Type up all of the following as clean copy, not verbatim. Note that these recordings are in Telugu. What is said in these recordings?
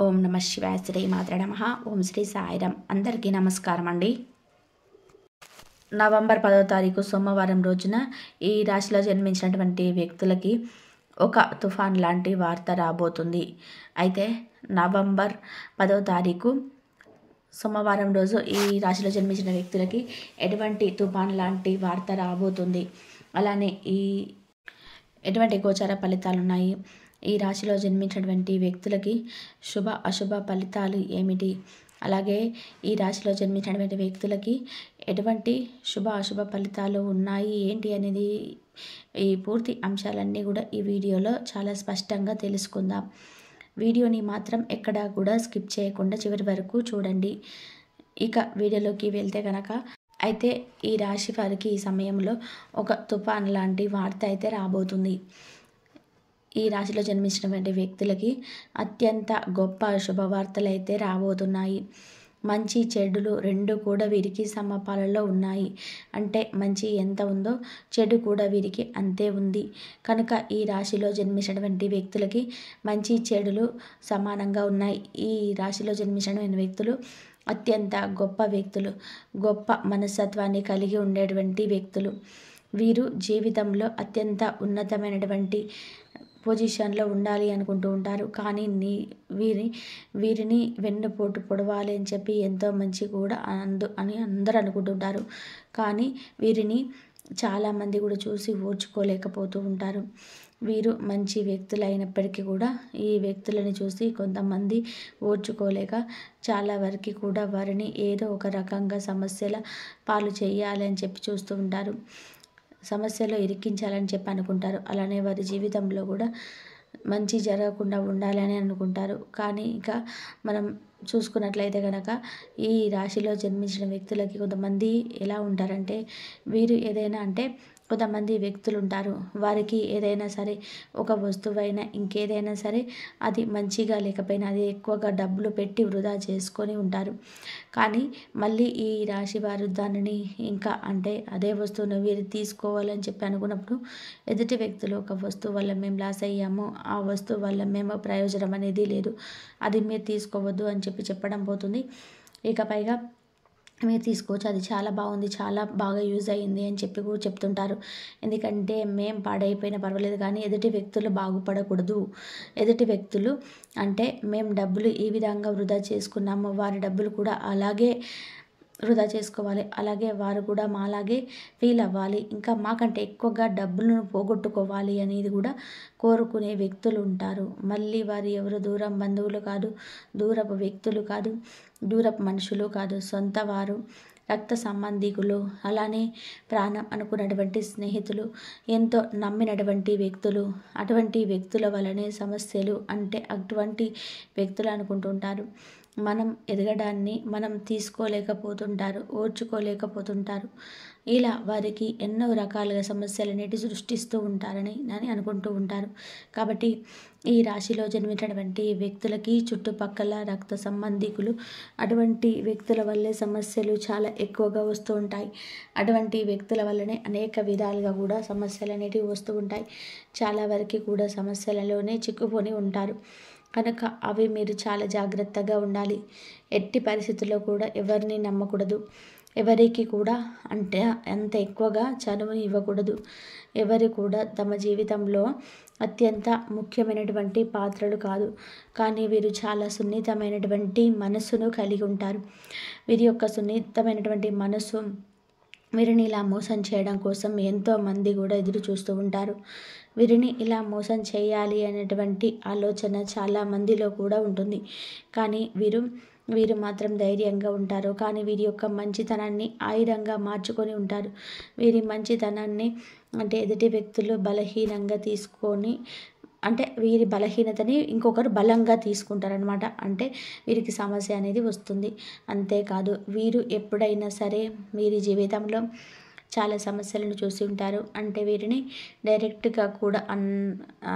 ఓం నమ శివాయ శ్రీ మాత్రే నమః. ఓం శ్రీ సాయిరాం. అందరికీ నమస్కారం అండి. నవంబర్ 10వ తారీఖు సోమవారం రోజున ఈ రాశిలో జన్మించినటువంటి వ్యక్తులకి ఒక తుఫాన్ లాంటి వార్త రాబోతుంది. అయితే నవంబర్ 10వ తారీఖు సోమవారం రోజు ఈ రాశిలో జన్మించిన వ్యక్తులకి ఎటువంటి తుఫాన్ లాంటి వార్త రాబోతుంది, అలానే ఎటువంటి గోచార ఫలితాలు ఉన్నాయి, ఈ రాశిలో జన్మించినటువంటి వ్యక్తులకి శుభ అశుభ ఫలితాలు ఏమిటి, అలాగే ఈ రాశిలో జన్మించినటువంటి వ్యక్తులకి ఎటువంటి శుభ అశుభ ఫలితాలు ఉన్నాయి ఏంటి అనేది ఈ పూర్తి అంశాలన్నీ కూడా ఈ వీడియోలో చాలా స్పష్టంగా తెలుసుకుందాం. వీడియోని మాత్రం ఎక్కడా కూడా స్కిప్ చేయకుండా చివరి వరకు చూడండి. ఇక వీడియోలోకి వెళ్తే కనుక అయితే ఈ రాశి వారికి ఈ సమయంలో ఒక తుఫాన్ లాంటి వార్త అయితే రాబోతుంది. ఈ రాశిలో జన్మించినటువంటి వ్యక్తులకి అత్యంత గొప్ప శుభవార్తలు అయితే రాబోతున్నాయి. మంచి చెడులు రెండు కూడా వీరికి సమపాలలో ఉన్నాయి. అంటే మంచి ఎంత ఉందో చెడు కూడా వీరికి అంతే ఉంది. కనుక ఈ రాశిలో జన్మించినటువంటి వ్యక్తులకి మంచి చెడులు సమానంగా ఉన్నాయి. ఈ రాశిలో జన్మించినటువంటి వ్యక్తులు అత్యంత గొప్ప వ్యక్తులు, గొప్ప మనస్తత్వాన్ని కలిగి ఉండేటువంటి వ్యక్తులు. వీరు జీవితంలో అత్యంత ఉన్నతమైనటువంటి పొజిషన్లో ఉండాలి అనుకుంటూ ఉంటారు. కానీ వీరిని వెన్నుపోటు పొడవాలి అని చెప్పి ఎంతో మంచి కూడా అని అందరూ అనుకుంటుంటారు. కానీ వీరిని చాలామంది కూడా చూసి ఓర్చుకోలేకపోతూ ఉంటారు. వీరు మంచి వ్యక్తులు అయినప్పటికీ కూడా ఈ వ్యక్తులని చూసి కొంతమంది ఓర్చుకోలేక చాలా వరకు కూడా వారిని ఏదో ఒక రకంగా సమస్యల పాలు చేయాలి అని చెప్పి చూస్తూ ఉంటారు. సమస్యలో ఇరికించాలని చెప్పి అనుకుంటారు. అలానే వారి జీవితంలో కూడా మంచి జరగకుండా ఉండాలని అనుకుంటారు. కానీ ఇక మనం చూసుకున్నట్లయితే కనుక ఈ రాశిలో జన్మించిన వ్యక్తులకి కొంతమంది ఎలా ఉంటారంటే, వీరు ఏదైనా అంటే కొంతమంది వ్యక్తులు ఉంటారు, వారికి ఏదైనా సరే ఒక వస్తువైనా ఇంకేదైనా సరే అది మంచిగా లేకపోయినా అది ఎక్కువగా డబ్బులు పెట్టి వృధా చేసుకొని ఉంటారు. కానీ మళ్ళీ ఈ రాశి వారు దానిని ఇంకా అంటే అదే వస్తువును వీరు తీసుకోవాలని చెప్పి అనుకున్నప్పుడు ఎదుటి వ్యక్తులు ఒక వస్తువు వల్ల మేము లాస్ అయ్యాము, ఆ వస్తువు వల్ల మేము ప్రయోజనం అనేది లేదు, అది మీరు తీసుకోవద్దు అని చెప్పి చెప్పడం పోతుంది. ఇక పైగా మీరు తీసుకోవచ్చు, అది చాలా బాగుంది, చాలా బాగా యూజ్ అయ్యింది అని చెప్పి కూడా చెప్తుంటారు. ఎందుకంటే మేము పాడైపోయినా పర్వాలేదు కానీ ఎదుటి వ్యక్తులు బాగుపడకూడదు. ఎదుటి వ్యక్తులు అంటే మేము డబ్బులు ఈ విధంగా వృధా చేసుకున్నాము, వారి డబ్బులు కూడా అలాగే వృధా చేసుకోవాలి, అలాగే వారు కూడా మాలాగే ఫీల్ అవ్వాలి, ఇంకా మాకంటే ఎక్కువగా డబ్బులను పోగొట్టుకోవాలి అనేది కూడా కోరుకునే వ్యక్తులు ఉంటారు. మళ్ళీ వారు ఎవరు దూరం బంధువులు కాదు, దూరపు వ్యక్తులు కాదు, దూరపు మనుషులు కాదు, సొంత వారు, రక్త సంబంధికులు, అలానే ప్రాణం అనుకున్నటువంటి స్నేహితులు, ఎంతో నమ్మినటువంటి వ్యక్తులు. అటువంటి వ్యక్తుల వలనే సమస్యలు అంటే అటువంటి వ్యక్తులు అనుకుంటుంటారు. మనం ఎదగడాన్ని మనం తీసుకోలేకపోతుంటారు, ఓర్చుకోలేకపోతుంటారు. ఇలా వారికి ఎన్నో రకాలుగా సమస్యలు అనేవి సృష్టిస్తూ ఉంటారని అనుకుంటూ ఉంటారు. కాబట్టి ఈ రాశిలో జన్మించినటువంటి వ్యక్తులకి చుట్టుపక్కల రక్త సంబంధికులు అటువంటి వ్యక్తుల వల్లే సమస్యలు చాలా ఎక్కువగా వస్తూ ఉంటాయి. అటువంటి వ్యక్తుల వల్లనే అనేక విధాలుగా కూడా సమస్యలు అనేటివి వస్తూ ఉంటాయి. చాలా వరకు కూడా సమస్యలలోనే చిక్కుకొని ఉంటారు. కనుక అవి మీరు చాలా జాగ్రత్తగా ఉండాలి. ఎట్టి పరిస్థితుల్లో కూడా ఎవరిని నమ్మకూడదు. ఎవరికి కూడా అంటే అంత ఎక్కువగా చనువుని ఇవ్వకూడదు. ఎవరు కూడా తమ జీవితంలో అత్యంత ముఖ్యమైనటువంటి పాత్రలు కాదు. కానీ వీరు చాలా సున్నితమైనటువంటి మనస్సును కలిగి ఉంటారు. వీరి యొక్క సున్నితమైనటువంటి మనస్సు వీరిని ఇలా మోసం చేయడం కోసం ఎంతోమంది కూడా ఎదురు చూస్తూ ఉంటారు. వీరిని ఇలా మోసం చేయాలి అనేటువంటి ఆలోచన చాలా మందిలో కూడా ఉంటుంది. కానీ వీరు మాత్రం ధైర్యంగా ఉంటారు. కానీ వీరి యొక్క మంచితనాన్ని ఆయుధంగా మార్చుకొని ఉంటారు. వీరి మంచితనాన్ని అంటే ఎదుటి వ్యక్తులు బలహీనంగా తీసుకొని అంటే వీరి బలహీనతని ఇంకొకరు బలంగా తీసుకుంటారనమాట. అంటే వీరికి సమస్య అనేది వస్తుంది. అంతేకాదు వీరు ఎప్పుడైనా సరే వీరి జీవితంలో చాలా సమస్యలను చూసి ఉంటారు. అంటే వీరిని డైరెక్ట్గా కూడా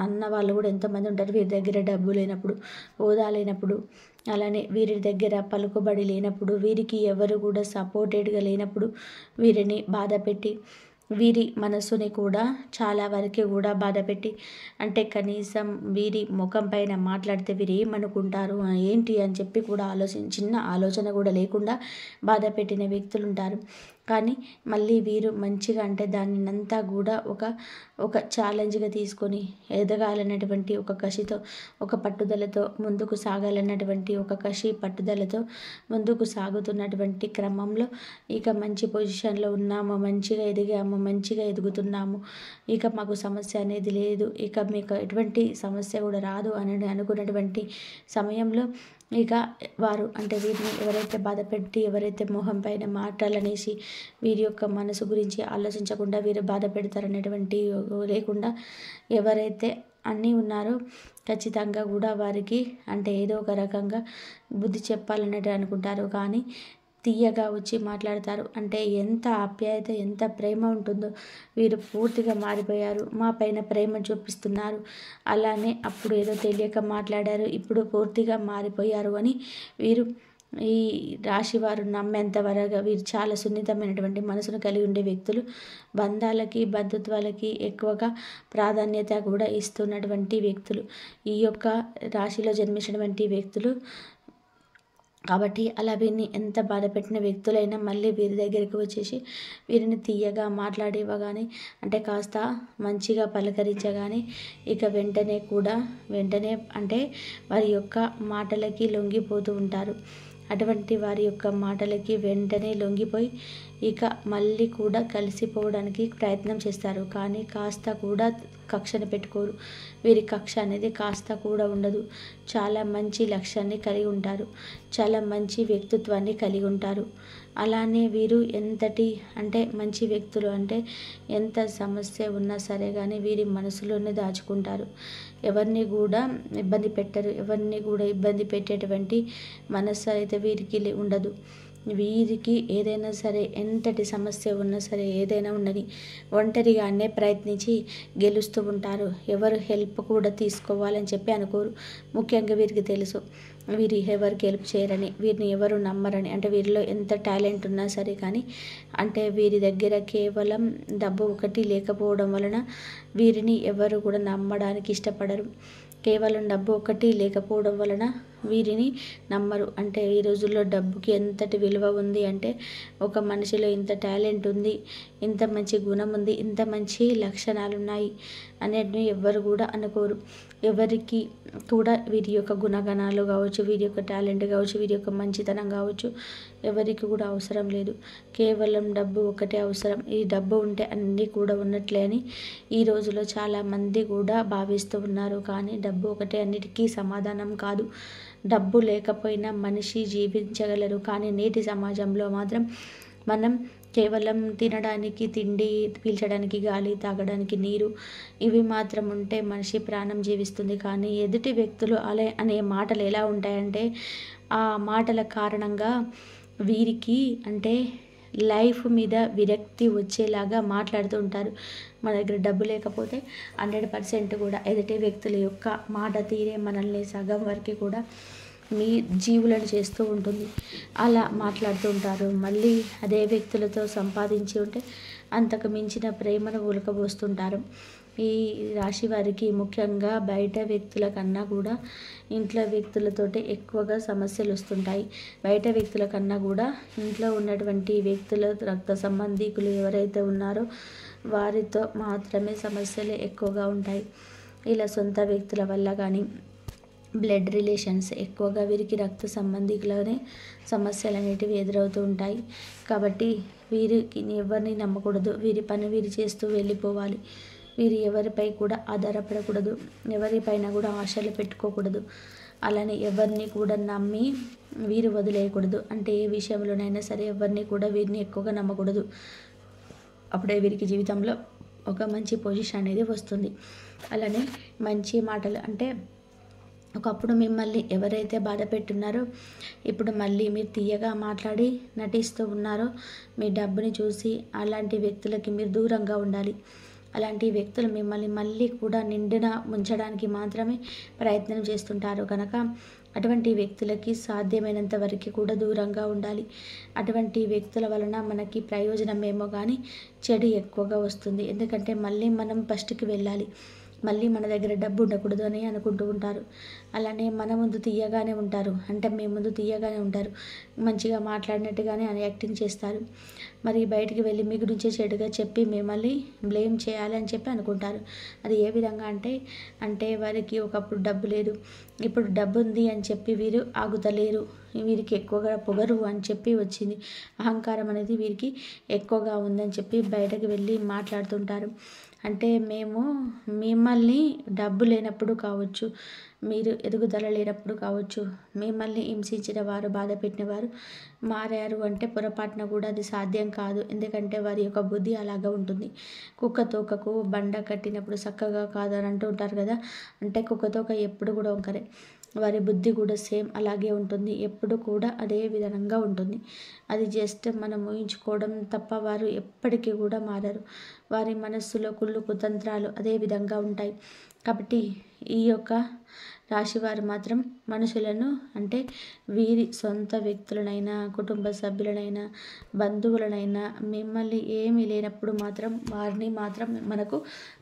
అన్న వాళ్ళు కూడా ఎంతోమంది ఉంటారు. వీరి దగ్గర డబ్బు లేనప్పుడు, హోదా లేనప్పుడు, అలానే వీరి దగ్గర పలుకుబడి లేనప్పుడు, వీరికి ఎవరు కూడా సపోర్టెడ్గా లేనప్పుడు వీరిని బాధ పెట్టి వీరి మనసుని కూడా చాలా వరకు కూడా బాధపెట్టి, అంటే కనీసం వీరి ముఖం పైన మాట్లాడితే వీరు ఏమనుకుంటారు ఏంటి అని చెప్పి కూడా చిన్న ఆలోచన కూడా లేకుండా బాధ పెట్టిన వ్యక్తులు ఉంటారు. కానీ మళ్ళీ వీరు మంచిగా అంటే దానినంతా కూడా ఒక ఛాలెంజ్గా తీసుకొని ఎదగాలన్నటువంటి ఒక కసితో, ఒక పట్టుదలతో ముందుకు సాగాలన్నటువంటి ఒక కసి పట్టుదలతో ముందుకు సాగుతున్నటువంటి క్రమంలో ఇక మంచి పొజిషన్లో ఉన్నాము, మంచిగా ఎదిగాము, మంచిగా ఎదుగుతున్నాము, ఇక మాకు సమస్య అనేది లేదు, ఇక మీకు ఎటువంటి సమస్య కూడా రాదు అని అనుకున్నటువంటి సమయంలో ఇక వారు అంటే వీరిని ఎవరైతే బాధ పెట్టి, ఎవరైతే మొహం పైన మాటలనేసి వీరి యొక్క మనసు గురించి ఆలోచించకుండా వీరు బాధ పెడతారనేటువంటి లేకుండా ఎవరైతే అన్నీ ఉన్నారో ఖచ్చితంగా కూడా వారికి అంటే ఏదో ఒక రకంగా బుద్ధి చెప్పాలన్నట్టు అనుకుంటారు. కానీ తీయగా వచ్చి మాట్లాడతారు. అంటే ఎంత ఆప్యాయత, ఎంత ప్రేమ ఉంటుందో, వీరు పూర్తిగా మారిపోయారు, మా పైన ప్రేమ చూపిస్తున్నారు, అలానే అప్పుడు ఏదో తెలియక మాట్లాడారు, ఇప్పుడు పూర్తిగా మారిపోయారు అని వీరు ఈ రాశి వారు నమ్మేంత వరకు వీరు చాలా సున్నితమైనటువంటి మనసును కలిగి ఉండే వ్యక్తులు. బంధాలకి, బంధుత్వాలకి ఎక్కువగా ప్రాధాన్యత కూడా ఇస్తున్నటువంటి వ్యక్తులు ఈ యొక్క రాశిలో జన్మించినటువంటి వ్యక్తులు. కాబట్టి అలా వీరిని ఎంత బాధ పెట్టిన వ్యక్తులైనా మళ్ళీ వీరి దగ్గరికి వచ్చేసి వీరిని తీయగా మాట్లాడివ్వగానే అంటే కాస్త మంచిగా పలకరించగానే ఇక వెంటనే అంటే వారి యొక్క మాటలకి లొంగిపోతూ ఉంటారు. అటువంటి వారి యొక్క మాటలకి వెంటనే లొంగిపోయి ఇక మళ్ళీ కూడా కలిసిపోవడానికి ప్రయత్నం చేస్తారు. కానీ కాస్త కూడా కక్షను పెట్టుకోరు. వీరి కక్ష అనేది కాస్త కూడా ఉండదు. చాలా మంచి లక్ష్యాన్ని కలిగి ఉంటారు, చాలా మంచి వ్యక్తిత్వాన్ని కలిగి ఉంటారు. అలానే వీరు ఎంతటి అంటే మంచి వ్యక్తులు అంటే ఎంత సమస్య ఉన్నా సరే కానీ వీరి మనసులోనే దాచుకుంటారు. ఎవరిని కూడా ఇబ్బంది పెట్టరు, ఎవరిని కూడా ఇబ్బంది పెట్టేటువంటి మనసు అయితే వీరికి ఉండదు. వీరికి ఏదైనా సరే ఎంతటి సమస్య ఉన్నా సరే ఏదైనా ఉన్నది ఒంటరిగానే ప్రయత్నించి గెలుస్తూ ఉంటారు. ఎవరు హెల్ప్ కూడా తీసుకోవాలని చెప్పి అనుకోరు. ముఖ్యంగా వీరికి తెలుసు వీరు ఎవరికి హెల్ప్ చేయరని, వీరిని ఎవరు నమ్మరని. అంటే వీరిలో ఎంత టాలెంట్ ఉన్నా సరే కానీ అంటే వీరి దగ్గర కేవలం డబ్బు ఒకటి లేకపోవడం వలన వీరిని ఎవరు కూడా నమ్మడానికి ఇష్టపడరు. కేవలం డబ్బు ఒకటి లేకపోవడం వలన వీరిని నమ్మరు. అంటే ఈ రోజుల్లో డబ్బుకి ఎంతటి విలువ ఉంది అంటే ఒక మనిషిలో ఇంత టాలెంట్ ఉంది, ఇంత మంచి గుణం ఉంది, ఇంత మంచి లక్షణాలు ఉన్నాయి అనేది ఎవ్వరు కూడా అనుకోరు. ఎవరికి కూడా వీరి యొక్క గుణగణాలు కావచ్చు, వీరి యొక్క టాలెంట్ కావచ్చు, వీరి యొక్క మంచితనం కావచ్చు ఎవరికి కూడా అవసరం లేదు. కేవలం డబ్బు ఒకటే అవసరం. ఈ డబ్బు ఉంటే అన్నీ కూడా ఉన్నట్లే అని ఈ రోజులో చాలామంది కూడా భావిస్తూ ఉన్నారు. కానీ డబ్బు ఒకటే అన్నిటికీ సమాధానం కాదు. డబ్బు లేకపోయినా మనిషి జీవించగలరు. కానీ నేటి సమాజంలో మాత్రం మనం కేవలం తినడానికి తిండి, పీల్చడానికి గాలి, తాగడానికి నీరు ఇవి మాత్రం ఉంటే మనిషి ప్రాణం జీవిస్తుంది. కానీ ఎదుటి వ్యక్తులు అనే మాటలు ఎలా ఉంటాయంటే ఆ మాటల కారణంగా వీరికి అంటే లైఫ్ మీద విరక్తి వచ్చేలాగా మాట్లాడుతూ ఉంటారు. మన దగ్గర డబ్బు లేకపోతే 100% కూడా ఎదుటి వ్యక్తుల యొక్క మాట తీరే మనల్ని సగం వరకు కూడా మీ జీవులను చేస్తూ ఉంటుంది. అలా మాట్లాడుతూ ఉంటారు. మళ్ళీ అదే వ్యక్తులతో సంపాదించి ఉంటే అంతకు మించిన ప్రేమను ఉలకబోస్తుంటారు. ఈ రాశి వారికి ముఖ్యంగా బయట వ్యక్తుల కన్నా కూడా ఇంట్లో వ్యక్తులతోటి ఎక్కువగా సమస్యలు వస్తుంటాయి. బయట వ్యక్తుల కన్నా కూడా ఇంట్లో ఉన్నటువంటి వ్యక్తుల రక్త సంబంధికులు ఎవరైతే ఉన్నారో వారితో మాత్రమే సమస్యలు ఎక్కువగా ఉంటాయి. ఇలా సొంత వ్యక్తుల వల్ల కానీ బ్లడ్ రిలేషన్స్ ఎక్కువగా వీరికి రక్త సంబంధికులనే సమస్యలు అనేటివి ఎదురవుతూ ఉంటాయి. కాబట్టి వీరికి ఎవరిని నమ్మకూడదు. వీరి పని వీరు చేస్తూ వెళ్ళిపోవాలి. వీరు ఎవరిపై కూడా ఆధారపడకూడదు, ఎవరిపైన కూడా ఆశలు పెట్టుకోకూడదు. అలానే ఎవరిని కూడా నమ్మి వీరు వదిలేయకూడదు. అంటే ఏ విషయంలోనైనా సరే ఎవరిని కూడా వీరిని ఎక్కువగా నమ్మకూడదు. అప్పుడే వీరికి జీవితంలో ఒక మంచి పొజిషన్ అనేది వస్తుంది. అలానే మంచి మాటలు అంటే ఒకప్పుడు మిమ్మల్ని ఎవరైతే బాధ పెట్టున్నారో ఇప్పుడు మళ్ళీ మీరు తీయగా మాట్లాడి నటిస్తూ ఉన్నారో మీ డబ్బుని చూసి అలాంటి వ్యక్తులకి మీరు దూరంగా ఉండాలి. అలాంటి వ్యక్తులు మిమ్మల్ని మళ్ళీ కూడా నిండున ముంచడానికి మాత్రమే ప్రయత్నం చేస్తుంటారు. కనుక అటువంటి వ్యక్తులకి సాధ్యమైనంత వరకు కూడా దూరంగా ఉండాలి. అటువంటి వ్యక్తుల వలన మనకి ప్రయోజనమేమో కానీ చెడు ఎక్కువగా వస్తుంది. ఎందుకంటే మళ్ళీ మనం ఫస్ట్‌కి వెళ్ళాలి. మళ్ళీ మన దగ్గర డబ్బు ఉండకూడదు అని అనుకుంటూ ఉంటారు. అలానే మన ముందు తీయగానే ఉంటారు. అంటే మీ ముందు తీయగానే ఉంటారు. మంచిగా మాట్లాడినట్టుగానే యాక్టింగ్ చేస్తారు. మరి బయటికి వెళ్ళి మీ గురించే చెడుగా చెప్పి మిమ్మల్ని బ్లేమ్ చేయాలి అని చెప్పి అనుకుంటారు. అది ఏ విధంగా అంటే వారికి ఒకప్పుడు డబ్బు లేదు, ఇప్పుడు డబ్బు ఉంది అని చెప్పి వీరు ఆగుతలేరు. వీరికి ఎక్కువగా పొగరు అని చెప్పి వచ్చింది. అహంకారం అనేది వీరికి ఎక్కువగా ఉందని చెప్పి బయటకు వెళ్ళి మాట్లాడుతుంటారు. అంటే మేము మిమ్మల్ని డబ్బు లేనప్పుడు కావచ్చు, మీరు ఎదుగుదల లేనప్పుడు కావచ్చు, మిమ్మల్ని హింసించిన వారు, బాధ పెట్టిన వారు మారారు అంటే పొరపాటున కూడా అది సాధ్యం కాదు. ఎందుకంటే వారి యొక్క బుద్ధి అలాగా ఉంటుంది. కుక్క తోకకు బండ కట్టినప్పుడు చక్కగా కాదు అని అంటూ ఉంటారు కదా. అంటే కుక్క తోక ఎప్పుడు కూడా వంకరే. వారి బుద్ధి కూడా సేమ్ అలాగే ఉంటుంది. ఎప్పుడు కూడా అదే విధంగా ఉంటుంది. అది జస్ట్ మనం ఊహించుకోవడం తప్ప వారు ఎప్పటికీ కూడా మారరు. వారి మనస్సులో కుళ్ళు కుతంత్రాలు అదే విధంగా ఉంటాయి. కాబట్టి ఈ యొక్క రాశివారు మాత్రం మనుషులను అంటే వీరి సొంత వ్యక్తులనైనా, కుటుంబ సభ్యులనైనా, బంధువులనైనా మిమ్మల్ని ఏమీ లేనప్పుడు మాత్రం వారిని మాత్రం మనకు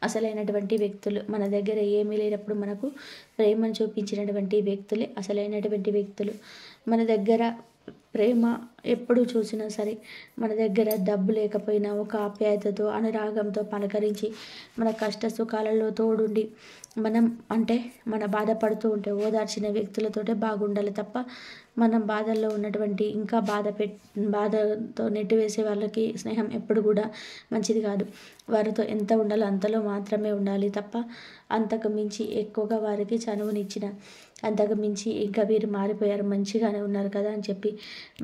అసలైనటువంటి వ్యక్తులు. మన దగ్గర ఏమీ లేనప్పుడు మనకు ప్రేమను చూపించినటువంటి వ్యక్తులే అసలైనటువంటి వ్యక్తులు. మన దగ్గర ప్రేమ ఎప్పుడు చూసినా సరే, మన దగ్గర డబ్బు లేకపోయినా ఒక ఆప్యాయతతో, అనురాగంతో పలకరించి, మన కష్ట సుఖాలలో తోడుండి, మనం అంటే మన బాధపడుతూ ఉంటే ఓదార్చిన వ్యక్తులతోటే బాగుండాలి తప్ప, మనం బాధల్లో ఉన్నటువంటి ఇంకా బాధతో నెట్టివేసే వాళ్ళకి స్నేహం ఎప్పుడు కూడా మంచిది కాదు. వారితో ఎంత ఉండాలో అంతలో మాత్రమే ఉండాలి తప్ప, అంతకు మించి ఎక్కువగా వారికి చనువునిచ్చిన, అంతకు మించి ఇంకా వీరు మారిపోయారు మంచిగానే ఉన్నారు కదా అని చెప్పి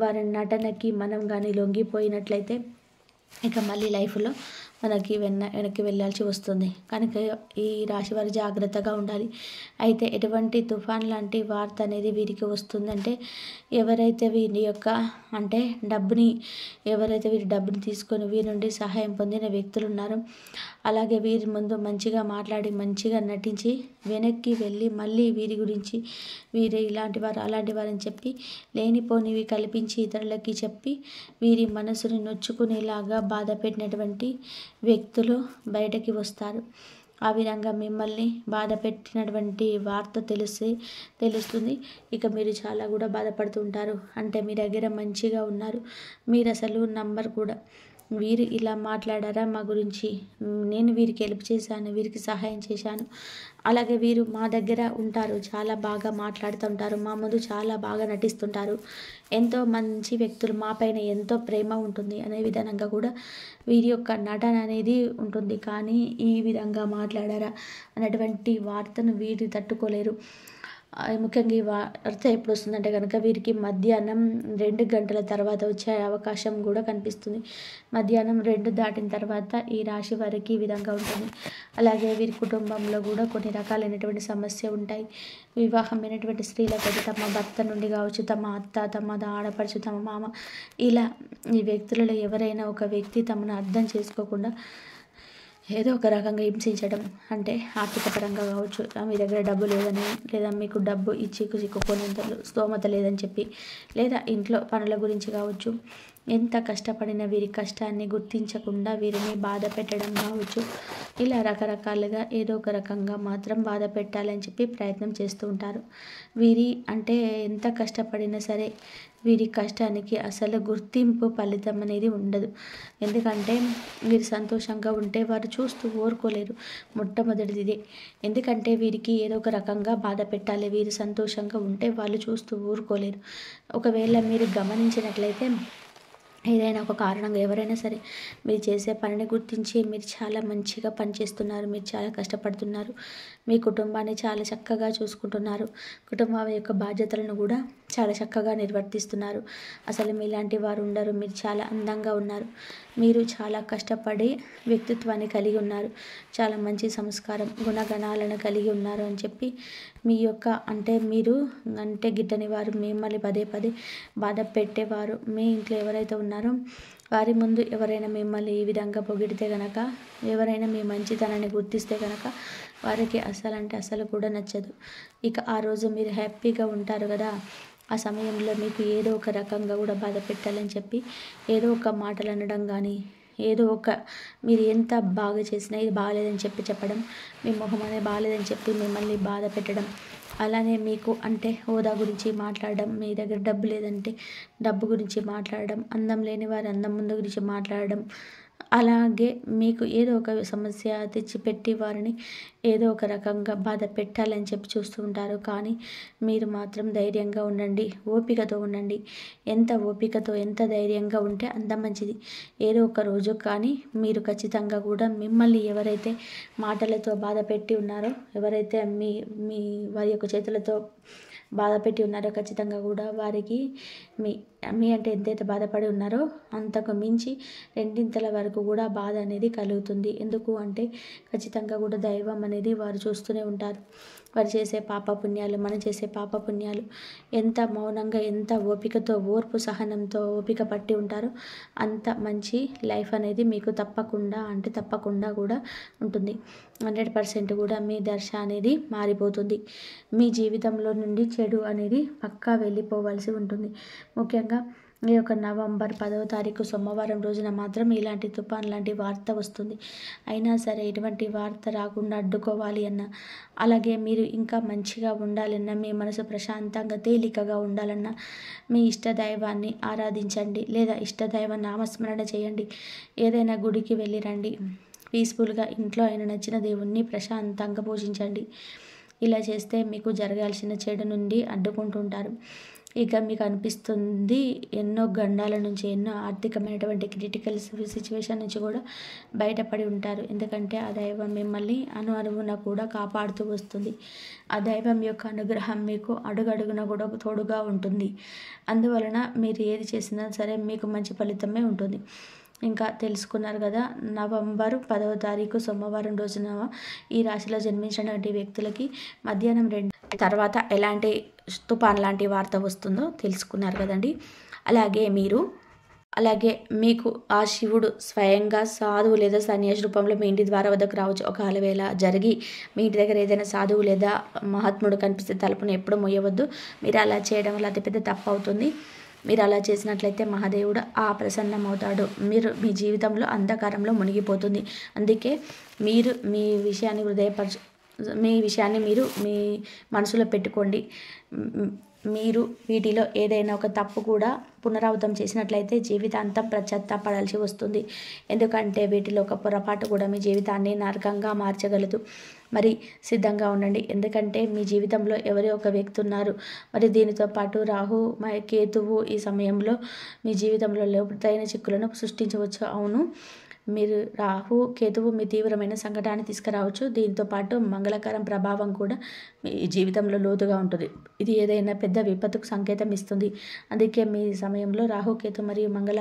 వారి నటనకి మనం కానీ లొంగిపోయినట్లయితే ఇక మళ్ళీ లైఫ్లో మనకి వెనక్కి వెళ్ళాల్సి వస్తుంది. కనుక ఈ రాశి వారు జాగ్రత్తగా ఉండాలి. అయితే ఎటువంటి తుఫాన్ లాంటి వార్త అనేది వీరికి వస్తుందంటే, ఎవరైతే వీరి యొక్క అంటే ఎవరైతే వీరి డబ్బుని తీసుకొని వీరి నుండి సహాయం పొందిన వ్యక్తులు ఉన్నారో, అలాగే వీరి ముందు మంచిగా మాట్లాడి మంచిగా నటించి వెనక్కి వెళ్ళి మళ్ళీ వీరి గురించి వీరు ఇలాంటి వారు అలాంటి వారని చెప్పి లేనిపోనివి కల్పించి ఇతరులకి చెప్పి వీరి మనసుని నొచ్చుకునేలాగా బాధ పెట్టినటువంటి వ్యక్తులు బయటకి వస్తారు. ఆ విధంగా మిమ్మల్ని బాధ పెట్టినటువంటి వార్త తెలుస్తుంది. ఇక మీరు చాలా కూడా బాధపడుతుంటారు. అంటే మీ దగ్గర మంచిగా ఉన్నారు, మీరు అసలు నంబర్ కూడా. వీరు ఇలా మాట్లాడారా మా గురించి, నేను వీరికి హెల్ప్ చేశాను, వీరికి సహాయం చేశాను, అలాగే వీరు మా దగ్గర ఉంటారు, చాలా బాగా మాట్లాడుతుంటారు, మా ముందు చాలా బాగా నటిస్తుంటారు, ఎంతో మంచి వ్యక్తులు, మా పైన ఎంతో ప్రేమ ఉంటుంది అనే విధంగా కూడా వీరి యొక్క నటన అనేది ఉంటుంది. కానీ ఈ విధంగా మాట్లాడారా అనేటువంటి వార్తను వీరు తట్టుకోలేరు. ముఖ్యంగా ఈ వార్త ఎప్పుడు వస్తుందంటే కనుక వీరికి మధ్యాహ్నం 2 గంటల తర్వాత వచ్చే అవకాశం కూడా కనిపిస్తుంది. మధ్యాహ్నం 2 దాటిన తర్వాత ఈ రాశి వారికి ఈ విధంగా ఉంటుంది. అలాగే వీరి కుటుంబంలో కూడా కొన్ని రకాలైనటువంటి సమస్య ఉంటాయి. వివాహమైనటువంటి స్త్రీలకు తమ భర్త నుండి కావచ్చు, తమ అత్త, తమ ఆడపడుచు, తమ మామ, ఇలా ఈ వ్యక్తులలో ఎవరైనా ఒక వ్యక్తి తమను అర్థం చేసుకోకుండా ఏదో ఒక రకంగా హింసించడం, అంటే ఆర్థిక పరంగా కావచ్చు, మీ దగ్గర డబ్బు లేదని, లేదా మీకు డబ్బు ఇచ్చి చిక్కుకునేంత స్తోమత లేదని చెప్పి, లేదా ఇంట్లో పనుల గురించి కావచ్చు, ఎంత కష్టపడిన వీరి కష్టాన్ని గుర్తించకుండా వీరిని బాధ పెట్టడం కావచ్చు, ఇలా రకరకాలుగా ఏదో ఒక రకంగా మాత్రం బాధ పెట్టాలని చెప్పి ప్రయత్నం చేస్తూ ఉంటారు. వీరి అంటే ఎంత కష్టపడినా సరే వీరి కష్టానికి అసలు గుర్తింపు ఫలితం అనేది ఉండదు. ఎందుకంటే వీరు సంతోషంగా ఉంటే వారు చూస్తూ ఊరుకోలేరు. మొట్టమొదటిది ఇదే. ఎందుకంటే వీరికి ఏదో ఒక రకంగా బాధ పెట్టాలి, వీరు సంతోషంగా ఉంటే వాళ్ళు చూస్తూ ఊరుకోలేరు. ఒకవేళ మీరు గమనించినట్లయితే ఏదైనా ఒక కారణంగా ఎవరైనా సరే మీరు చేసే పనిని గుర్తించి మీరు చాలా మంచిగా పనిచేస్తున్నారు, మీరు చాలా కష్టపడుతున్నారు, మీ కుటుంబాన్ని చాలా చక్కగా చూసుకుంటున్నారు, కుటుంబం యొక్క బాధ్యతలను కూడా చాలా చక్కగా నిర్వర్తిస్తున్నారు, అసలు మీలాంటి వారు ఉండరు, మీరు చాలా అందంగా ఉన్నారు, మీరు చాలా కష్టపడి వ్యక్తిత్వాన్ని కలిగి ఉన్నారు, చాలా మంచి సంస్కారం గుణగణాలను కలిగి ఉన్నారు అని చెప్పి మీ యొక్క మీరు గిట్టని వారు, మిమ్మల్ని పదే పదే బాధ పెట్టేవారు మీ ఇంట్లో ఎవరైతే ఉన్నారో వారి ముందు ఎవరైనా మిమ్మల్ని ఈ విధంగా పొగిడితే గనక, ఎవరైనా మీ మంచితనాన్ని గుర్తిస్తే కనుక వారికి అస్సలు అంటే అస్సలు కూడా నచ్చదు. ఇక ఆ రోజు మీరు హ్యాపీగా ఉంటారు కదా, ఆ సమయంలో మీకు ఏదో ఒక రకంగా కూడా బాధ పెట్టాలని చెప్పి ఏదో ఒక మాటలు అనడం కానీ, ఏదో ఒక మీరు ఎంత బాగా చేసినా ఇది బాగాలేదని చెప్పడం, మీ మొహం అనేది బాగాలేదని చెప్పి మిమ్మల్ని బాధ పెట్టడం, అలానే మీకు అంటే హోదా గురించి మాట్లాడడం, మీ దగ్గర డబ్బు లేదంటే డబ్బు గురించి మాట్లాడడం, అందం లేని వారి అందం ముందు గురించి మాట్లాడడం, అలాగే మీకు ఏదో ఒక సమస్య తెచ్చిపెట్టి వారిని ఏదో ఒక రకంగా బాధ పెట్టాలని చెప్పి చూస్తూ ఉంటారు. కానీ మీరు మాత్రం ధైర్యంగా ఉండండి, ఓపికతో ఉండండి. ఎంత ఓపికతో ఎంత ధైర్యంగా ఉంటే అంత మంచిది. ఏదో ఒక రోజు కానీ మీరు ఖచ్చితంగా కూడా మిమ్మల్ని ఎవరైతే మాటలతో బాధ పెట్టి ఉన్నారో, ఎవరైతే మీ మీ వారి యొక్క చేతులతో బాధ పెట్టి ఉన్నారో ఖచ్చితంగా కూడా వారికి మీ మీ అంటే ఎంతైతే బాధపడి ఉన్నారో అంతకు మించి రెండింతల వరకు కూడా బాధ అనేది కలుగుతుంది. ఎందుకు అంటే ఖచ్చితంగా కూడా దైవం అనేది వారు చూస్తూనే ఉంటారు. వారు చేసే పాపపుణ్యాలు, మనం చేసే పాపపుణ్యాలు ఎంత మౌనంగా ఎంత ఓపికతో ఓర్పు సహనంతో ఓపిక పట్టి ఉంటారో అంత మంచి లైఫ్ అనేది మీకు తప్పకుండా కూడా ఉంటుంది. 100% కూడా మీ దశ అనేది మారిపోతుంది. మీ జీవితంలో నుండి చెడు అనేది పక్కా వెళ్ళిపోవాల్సి ఉంటుంది. ముఖ్యంగా ఈ యొక్క నవంబర్ 10వ తారీఖు సోమవారం రోజున మాత్రం ఇలాంటి తుఫాన్ లాంటి వార్త వస్తుంది. అయినా సరే ఎటువంటి వార్త రాకుండా అడ్డుకోవాలి అన్న, అలాగే మీరు ఇంకా మంచిగా ఉండాలన్నా, మీ మనసు ప్రశాంతంగా తేలికగా ఉండాలన్నా మీ ఇష్టదైవాన్ని ఆరాధించండి, లేదా ఇష్టదైవ నామస్మరణ చేయండి. ఏదైనా గుడికి వెళ్ళి రండి, పీస్ఫుల్గా ఇంట్లో అయిన నచ్చిన దేవుణ్ణి ప్రశాంతంగా పూజించండి. ఇలా చేస్తే మీకు జరగాల్సిన చెడు నుండి అడ్డుకుంటుంటారు. ఇక మీకు అనిపిస్తుంది ఎన్నో గండాల నుంచి, ఎన్నో ఆర్థికమైనటువంటి క్రిటికల్ సిచ్యువేషన్ నుంచి కూడా బయటపడి ఉంటారు. ఎందుకంటే ఆ దైవం మిమ్మల్ని అణువున కూడా కాపాడుతూ వస్తుంది. ఆ దైవం యొక్క అనుగ్రహం మీకు అడుగడుగున కూడా తోడుగా ఉంటుంది. అందువలన మీరు ఏది చేసినా సరే మీకు మంచి ఫలితమే ఉంటుంది. ఇంకా తెలుసుకున్నారు కదా, నవంబర్ 10వ తారీఖు సోమవారం రోజున ఈ రాశిలో జన్మించినటువంటి వ్యక్తులకి మధ్యాహ్నం 2 తర్వాత ఎలాంటి తుఫాన్ లాంటి వార్త వస్తుందో తెలుసుకున్నారు కదండి. అలాగే మీకు ఆ శివుడు స్వయంగా సాధువు లేదా సన్యాసి రూపంలో మీ ఇంటి ద్వారా వద్దకు రావచ్చు. ఒకవేళ జరిగి మీ ఇంటి దగ్గర ఏదైనా సాధువు లేదా మహాత్ముడు కనిపిస్తే తలుపును ఎప్పుడు మొయ్యవద్దు. మీరు అలా చేయడం వల్ల అతిపెద్ద తప్పు అవుతుంది. మీరు అలా చేసినట్లయితే మహాదేవుడు ప్రసన్నమవుతాడు. మీ జీవితంలో అంధకారంలో మునిగిపోతుంది. అందుకే మీరు మీ విషయాన్ని మీరు మీ మనసులో పెట్టుకోండి. మీరు వీటిలో ఏదైనా ఒక తప్పు కూడా పునరావృతం చేసినట్లయితే జీవితాంతం పశ్చాత్తాపడాల్సి వస్తుంది. ఎందుకంటే వీటిలో ఒక పొరపాటు కూడా మీ జీవితాన్ని నరకంగా మార్చగలదు. మరి సిద్ధంగా ఉండండి. ఎందుకంటే మీ జీవితంలో ఎవరో ఒక వ్యక్తి ఉన్నారు. మరి దీనితో పాటు రాహు కేతువు ఈ సమయంలో మీ జీవితంలో లోతైన చిక్కులను సృష్టించవచ్చు. అవును, మీరు రాహు కేతువు మీ తీవ్రమైన సంకటాన్ని తీసుకురావచ్చు. దీంతో పాటు మంగళకరం ప్రభావం కూడా మీ జీవితంలో లోతుగా ఉంటుంది. ఇది ఏదైనా పెద్ద విపత్తుకు సంకేతం ఇస్తుంది. అందుకే మీ సమయంలో రాహు కేతు మరియు మంగళ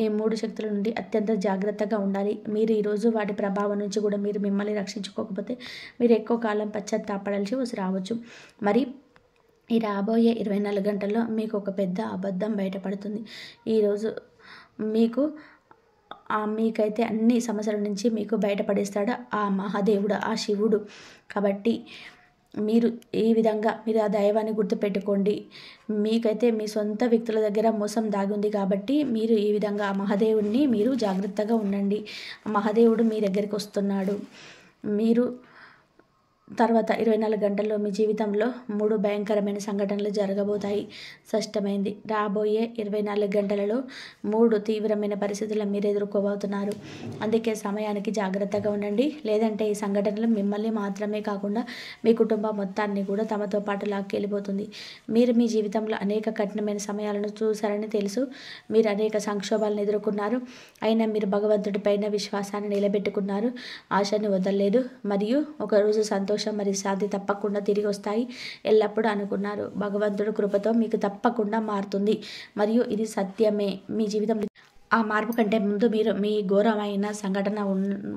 ఈ 3 శక్తుల నుండి అత్యంత జాగ్రత్తగా ఉండాలి. మీరు ఈరోజు వాటి ప్రభావం నుంచి కూడా మీరు మిమ్మల్ని రక్షించుకోకపోతే మీరు ఎక్కువ కాలం పశ్చాత్తాపడాల్సి రావచ్చు. మరి ఈ రాబోయే 24 గంటల్లో మీకు ఒక పెద్ద అబద్ధం బయటపడుతుంది. ఈరోజు మీకైతే అన్ని సమస్యల నుంచి మీకు బయటపడేస్తాడు ఆ మహాదేవుడు, ఆ శివుడు. కాబట్టి మీరు ఈ విధంగా మీరు ఆ దైవాన్ని గుర్తుపెట్టుకోండి. మీకైతే మీ సొంత వ్యక్తుల దగ్గర మోసం దాగి ఉంది కాబట్టి మీరు ఈ విధంగా ఆ మహాదేవుడిని మీరు జాగ్రత్తగా ఉండండి. ఆ మహాదేవుడు మీ దగ్గరికి వస్తున్నాడు. మీరు తర్వాత 24 గంటల్లో మీ జీవితంలో 3 భయంకరమైన సంఘటనలు జరగబోతాయి. స్పష్టమైంది. రాబోయే 24 గంటలలో 3 తీవ్రమైన పరిస్థితులను మీరు ఎదుర్కోబోతున్నారు. అందుకే సమయానికి జాగ్రత్తగా ఉండండి. లేదంటే ఈ సంఘటనలు మిమ్మల్ని మాత్రమే కాకుండా మీ కుటుంబం మొత్తాన్ని కూడా తమతో పాటు లాక్కెళ్ళిపోతుంది. మీరు మీ జీవితంలో అనేక కఠినమైన సమయాలను చూశారని తెలుసు. మీరు అనేక సంక్షోభాలను ఎదుర్కొన్నారు. అయినా మీరు భగవంతుడి పైన విశ్వాసాన్ని నిలబెట్టుకున్నారు. ఆశను వదలలేదు. మరియు ఒకరోజు సంతోషం మరియు శాంతి తప్పకుండా తిరిగి వస్తాయి. ఎల్లప్పుడూ అనుకున్నారు. భగవంతుడు కృపతో మీకు తప్పకుండా మారుతుంది. మరియు ఇది సత్యమే. మీ జీవితంలో ఆ మార్పు కంటే ముందు మీరు మీ ఘోరమైన సంఘటన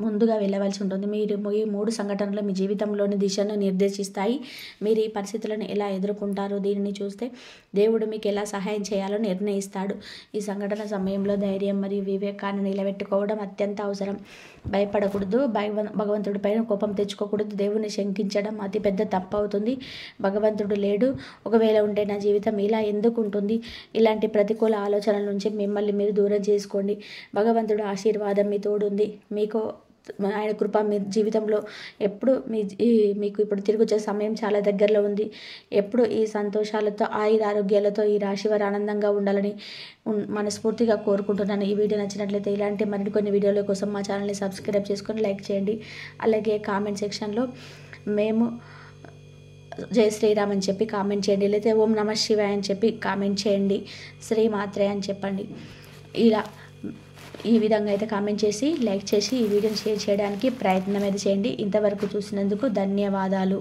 ముందుగా వెళ్ళవలసి ఉంటుంది. మీరు ఈ 3 సంఘటనలు మీ జీవితంలోని దిశను నిర్దేశిస్తాయి. మీరు ఈ పరిస్థితులను ఎలా ఎదుర్కొంటారో దీనిని చూస్తే దేవుడు మీకు ఎలా సహాయం చేయాలో నిర్ణయిస్తాడు. ఈ సంఘటన సమయంలో ధైర్యం మరియు వివేకాన్ని నిలబెట్టుకోవడం అత్యంత అవసరం. భయపడకూడదు, భగవంతుడిపైన కోపం తెచ్చుకోకూడదు. దేవుని శంకించడం అతిపెద్ద తప్పు అవుతుంది. భగవంతుడు లేడు, ఒకవేళ ఉంటే నా జీవితం ఇలా ఎందుకు ఉంటుంది? ఇలాంటి ప్రతికూల ఆలోచనల నుంచి మిమ్మల్ని మీరు దూరం చేసుకోండి. భగవంతుడు ఆశీర్వాదం మీ తోడుంది. ఆయన కృప మీ జీవితంలో ఎప్పుడు మీకు ఇప్పుడు తిరిగి వచ్చే సమయం చాలా దగ్గరలో ఉంది. ఎప్పుడు ఈ సంతోషాలతో ఆరోగ్యాలతో ఈ రాశివారు ఆనందంగా ఉండాలని మనస్ఫూర్తిగా కోరుకుంటున్నాను. ఈ వీడియో నచ్చినట్లయితే ఇలాంటి మరికొన్ని వీడియోల కోసం మా ఛానల్ని సబ్స్క్రైబ్ చేసుకొని లైక్ చేయండి. అలాగే కామెంట్ సెక్షన్లో మేము జై శ్రీరామ్ అని చెప్పి కామెంట్ చేయండి, లేకపోతే ఓం నమ శివాయ అని చెప్పి కామెంట్ చేయండి, శ్రీమాత్రే అని చెప్పండి. ఇలా ఈ విధంగా అయితే కామెంట్ చేసి లైక్ చేసి ఈ వీడియోని షేర్ చేయడానికి ప్రయత్నం అయితే చేయండి. ఇంతవరకు చూసినందుకు ధన్యవాదాలు.